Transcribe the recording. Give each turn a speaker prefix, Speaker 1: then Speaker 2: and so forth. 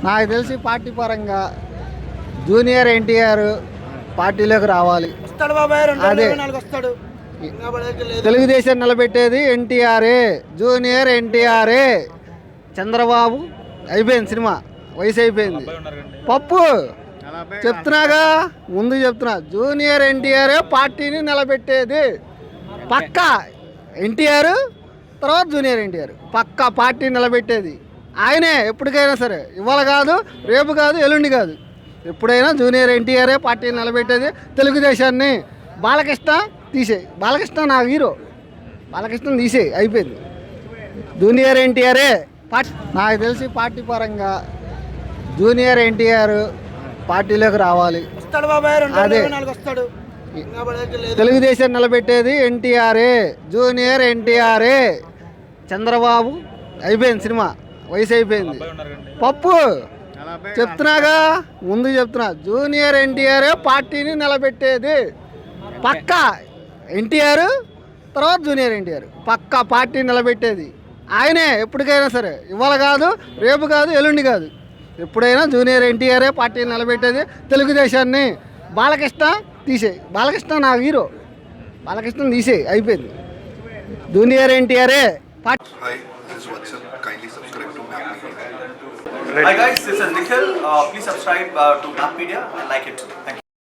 Speaker 1: నాకు తెలిసి పార్టీ పరంగా జూనియర్ ఎన్టీఆర్ పార్టీలోకి రావాలి.
Speaker 2: వస్తాడు బాబాయ్,
Speaker 1: అదే
Speaker 2: 2024 వస్తాడు.
Speaker 1: తెలుగుదేశం నిలబెట్టేది ఎన్టీఆర్ఏ, జూనియర్ ఎన్టీఆర్ఏ. చంద్రబాబు అయిపోయింది, సినిమా వయసు అయిపోయింది. పప్పు చెప్తున్నాగా, ముందు చెప్తున్నా, జూనియర్ ఎన్టీఆర్ పార్టీని నిలబెట్టేది పక్కా. ఎన్టీఆర్ తర్వాత జూనియర్ ఎన్టీఆర్ పక్కా పార్టీ నిలబెట్టేది ఆయనే. ఎప్పటికైనా సరే, ఇవాళ కాదు, రేపు కాదు, ఎల్లుండి కాదు, ఎప్పుడైనా జూనియర్ ఎన్టీఆర్ఏ పార్టీని నిలబెట్టేది. తెలుగుదేశాన్ని బాలకృష్ణ తీసేయి, బాలకృష్ణ నా హీరో, బాలకృష్ణ తీసేయి, అయిపోయింది. జూనియర్ ఎన్టీఆర్ఏ పార్టీ. నాకు తెలిసి పార్టీ పరంగా జూనియర్ ఎన్టీఆర్ పార్టీలోకి రావాలి.
Speaker 2: వస్తాడు బాబాయ్,
Speaker 1: అదే
Speaker 2: 2024 వస్తాడు.
Speaker 1: తెలుగుదేశం నిలబెట్టేది ఎన్టీఆర్ఏ, జూనియర్ ఎన్టీఆర్ఏ. చంద్రబాబు అయిపోయింది, సినిమా వయసు అయిపోయింది. పప్పు చెప్తున్నాగా, ముందు చెప్తున్నా, జూనియర్ ఎన్టీఆర్ పార్టీని నిలబెట్టేది పక్కా. ఎన్టీఆర్ తర్వాత జూనియర్ ఎన్టీఆర్ పక్కా పార్టీ నిలబెట్టేది ఆయనే. ఎప్పటికైనా సరే, ఇవాళ కాదు, రేపు కాదు, ఎల్లుండి కాదు, ఎప్పుడైనా జూనియర్ ఎన్టీఆర్ఏ పార్టీని నిలబెట్టేది. తెలుగుదేశాన్ని బాలకృష్ణ తీసేయి, బాలకృష్ణ నా హీరో, బాలకృష్ణ తీసేయి, అయిపోయింది. జూనియర్ ఎన్టీఆర్ఏ party.
Speaker 3: Hi, this is Vatsal. Kindly subscribe to Map Media.
Speaker 4: Hi guys, this is Nikhil. Please subscribe to Map Media and like it. Thank you.